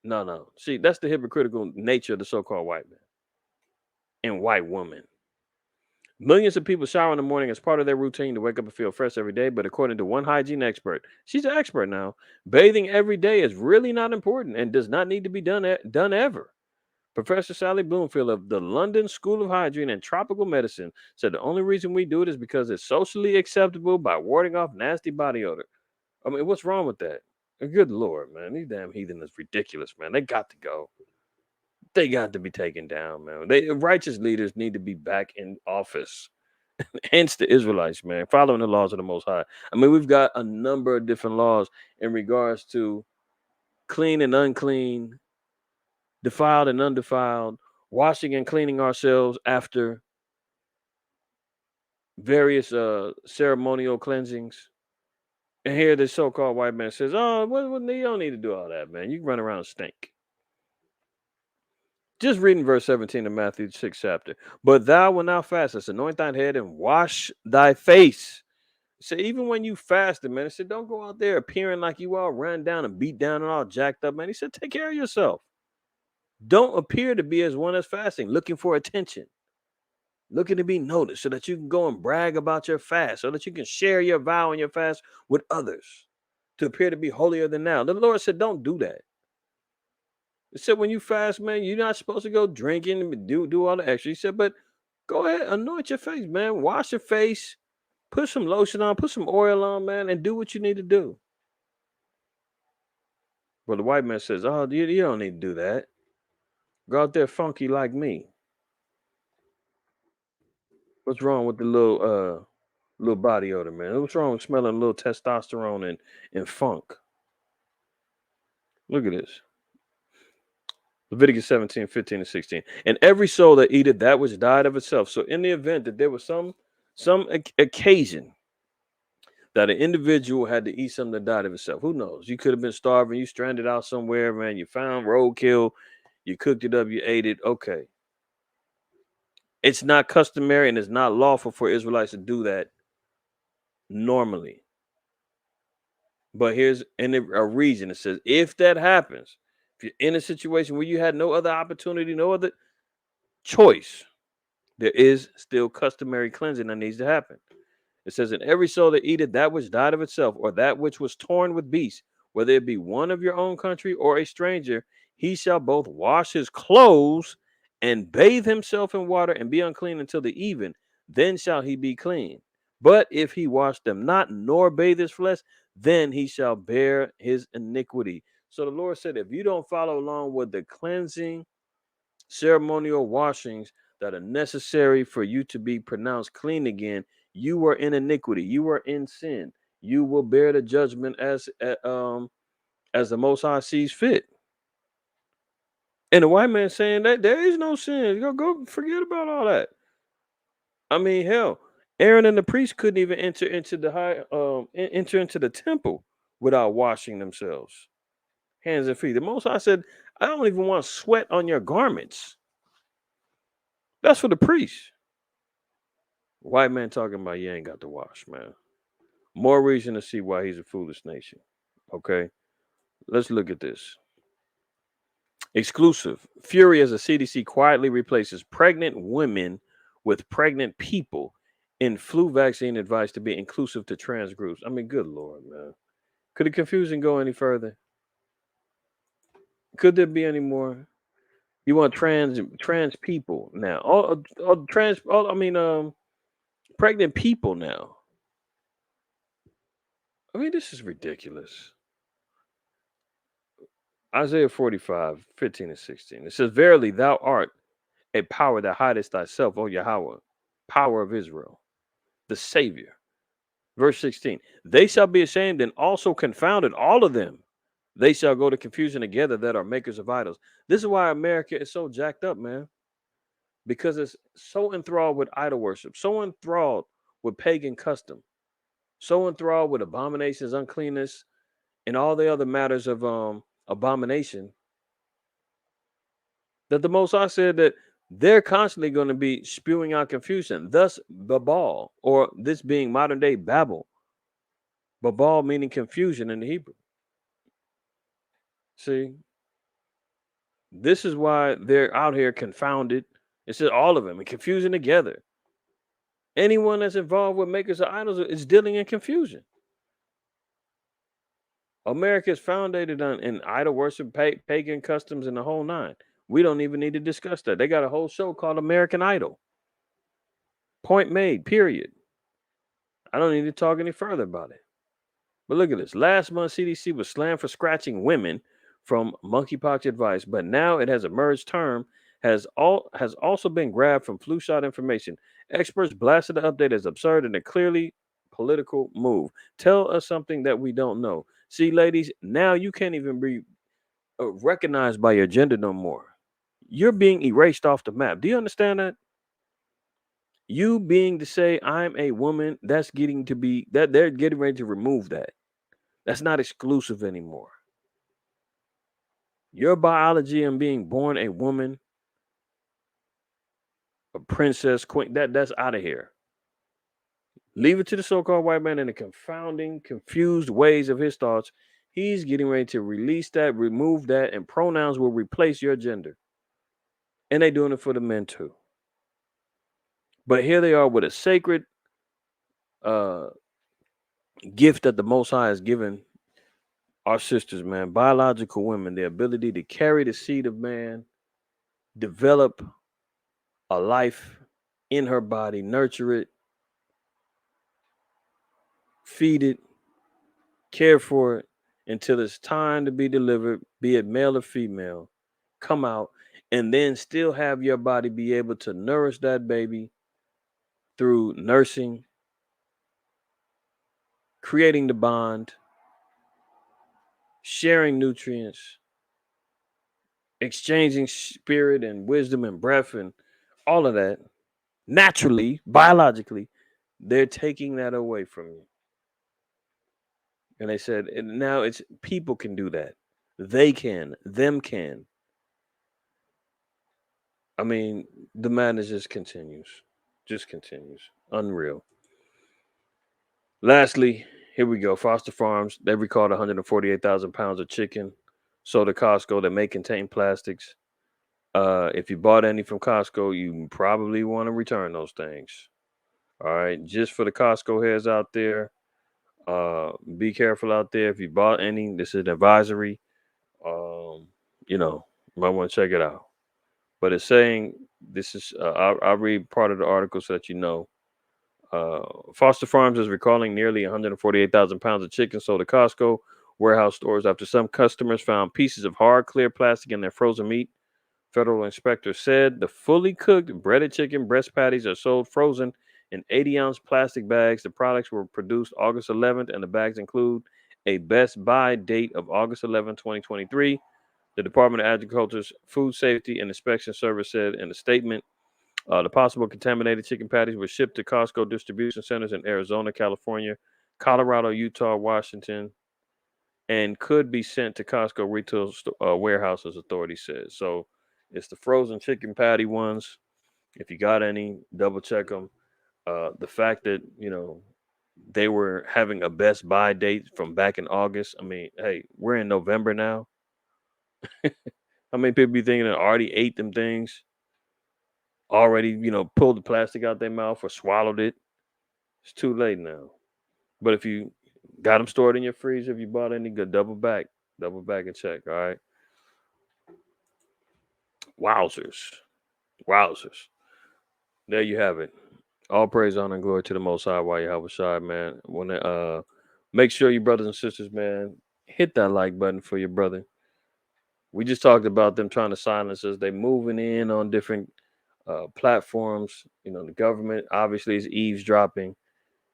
No, no. See, that's the hypocritical nature of the so-called white man. and white woman. Millions of people shower in the morning as part of their routine to wake up and feel fresh every day. But according to one hygiene expert, she's an expert now, bathing every day is really not important and does not need to be done ever. Professor Sally Bloomfield of the London School of Hygiene and Tropical Medicine said the only reason we do it is because it's socially acceptable by warding off nasty body odor. I mean, what's wrong with that? Good Lord, man. These damn heathen is ridiculous, man. They got to go. They got to be taken down, man. Righteous leaders need to be back in office. Hence the Israelites, man, following the laws of the Most High. I mean, we've got a number of different laws in regards to clean and unclean, defiled and undefiled, washing and cleaning ourselves after various ceremonial cleansings. And here this so-called white man says, "Oh, you don't need to do all that, man. You can run around and stink." Just reading verse 17 of Matthew 6 chapter. But thou will now fast, us, anoint thine head and wash thy face. So even when you fasted, man, he said, don't go out there appearing like you all ran down and beat down and all jacked up, man. He said, take care of yourself. Don't appear to be as one that's fasting, looking for attention, looking to be noticed so that you can go and brag about your fast, so that you can share your vow and your fast with others to appear to be holier than thou. The Lord said, don't do that. He said, when you fast, man, you're not supposed to go drinking and do all the extra. He said, but go ahead, anoint your face, man. Wash your face, put some lotion on, put some oil on, man, and do what you need to do. Well, the white man says, oh, you don't need to do that. Go out there funky like me. What's wrong with the little body odor, man? What's wrong with smelling a little testosterone and funk? Look at this. Leviticus 17, 15, and 16. And every soul that eateth that which died of itself. So in the event that there was some occasion that an individual had to eat something that died of itself. Who knows? You could have been starving, you stranded out somewhere, man. You found roadkill, you cooked it up, you ate it. Okay. It's not customary and it's not lawful for Israelites to do that normally. But here's a reason. It says, if that happens, if you're in a situation where you had no other opportunity, no other choice, there is still customary cleansing that needs to happen. It says, and every soul that eateth that which died of itself, or that which was torn with beasts, whether it be one of your own country or a stranger, he shall both wash his clothes and bathe himself in water and be unclean until the even. Then shall he be clean. But if he wash them not, nor bathe his flesh, then he shall bear his iniquity. So the Lord said, if you don't follow along with the cleansing ceremonial washings that are necessary for you to be pronounced clean again, you are in iniquity, you are in sin, you will bear the judgment as the Most High sees fit. And the white man saying that there is no sin. Go forget about all that. I mean, hell, Aaron and the priest couldn't even enter into the enter into the temple without washing themselves, hands and feet. The Most High said, I don't even want sweat on your garments. That's for the priest. White man talking about you ain't got to wash, man. More reason to see why he's a foolish nation. Okay, let's look at this. Exclusive. Fury as the CDC quietly replaces pregnant women with pregnant people in flu vaccine advice to be inclusive to trans groups. I mean, good Lord, man. Could the confusion go any further? Could there be any more? You want trans people now? All trans. All I mean, pregnant people now. I mean, this is ridiculous. Isaiah 45, 15 and 16. It says, verily, thou art a power that hidest thyself, O Yahweh, power of Israel, the Savior. Verse 16, they shall be ashamed and also confounded, all of them. They shall go to confusion together that are makers of idols. This is why America is so jacked up, man, because it's so enthralled with idol worship, so enthralled with pagan custom, so enthralled with abominations, uncleanness, and all the other matters of abomination, that the Most High said that they're constantly going to be spewing out confusion. Thus, Babal, or this being modern day Babel, Babal meaning confusion in the Hebrew. See, this is why they're out here confounded It says all of them and confusing together. Anyone that's involved with makers of idols is dealing in confusion. America is founded on in idol worship, pagan customs, and the whole nine. We don't even need to discuss that. They got a whole show called American Idol. Point made. Period. I don't need to talk any further about it. But look at this. Last month, CDC was slammed for scratching women from monkeypox advice, but now it has emerged term has also been grabbed from flu shot information. Experts blasted the update as absurd and a clearly political move. Tell us something that we don't know. See, ladies, now you can't even be recognized by your gender no more. You're being erased off the map. Do you understand that? You being to say I'm a woman, that's getting to be that they're getting ready to remove that. That's not exclusive anymore. Your biology and being born a woman, a princess, queen, that's out of here. Leave it to the so-called white man and the confounding, confused ways of his thoughts. He's getting ready to release that, remove that, and pronouns will replace your gender. And they're doing it for the men too. But here they are with a sacred uh, gift that the Most High has given our sisters, man, biological women, the ability to carry the seed of man, develop a life in her body, nurture it, feed it, care for it until it's time to be delivered, be it male or female, come out, and then still have your body be able to nourish that baby through nursing, creating the bond, sharing nutrients, exchanging spirit and wisdom and breath and all of that. Naturally, biologically, they're taking that away from you. And they said, and now it's people can do that. They can, them can. I mean, the madness just continues. Just continues. Unreal. Lastly, here we go. Foster Farms, they recalled 148,000 pounds of chicken sold at Costco that may contain plastics. If you bought any from Costco, you probably want to return those things. All right. Just for the Costco heads out there, be careful out there. If you bought any, this is an advisory. Um, you might want to check it out. But it's saying this is. I'll read part of the article so that you know. Foster Farms is recalling nearly 148,000 pounds of chicken sold at Costco warehouse stores after some customers found pieces of hard, clear plastic in their frozen meat. Federal inspector said the fully cooked breaded chicken breast patties are sold frozen in 80-ounce plastic bags. The products were produced August 11th, and the bags include a best buy date of August 11, 2023. The Department of Agriculture's Food Safety and Inspection Service said in a statement the possible contaminated chicken patties were shipped to Costco distribution centers in Arizona, California, Colorado, Utah, Washington, and could be sent to Costco retail warehouses, authorities said. So it's the frozen chicken patty ones. If you got any, double check them. The fact that, they were having a best buy date from back in August. I mean, hey, we're in November now. How many people be thinking that already ate them things? Already, pulled the plastic out their mouth or swallowed it? It's too late now. But if you got them stored in your freezer, if you bought any good, double back and check. All right. Wowzers. Wowzers. There you have it. All praise, honor, and glory to the Most High. While you have a shot, man. When make sure you brothers and sisters, man, hit that like button for your brother. We just talked about them trying to silence us. They moving in on different platforms. The government obviously is eavesdropping.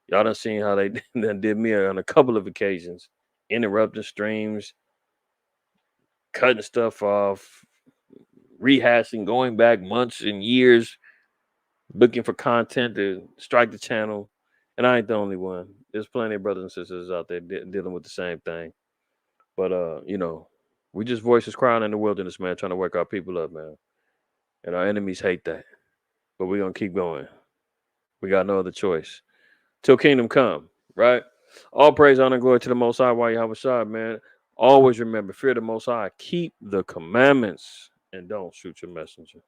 Y'all done seen how they done did me on a couple of occasions, interrupting streams, cutting stuff off, rehashing, going back months and years, looking for content to strike the channel. And I ain't the only one. There's plenty of brothers and sisters out there dealing with the same thing. But we just voices crying in the wilderness, man, trying to wake our people up, man. And our enemies hate that. But we're gonna keep going. We got no other choice. Till kingdom come, right? All praise, honor, and glory to the Most High. While you have a shot, man. Always remember, fear the Most High. Keep the commandments and don't shoot your messenger.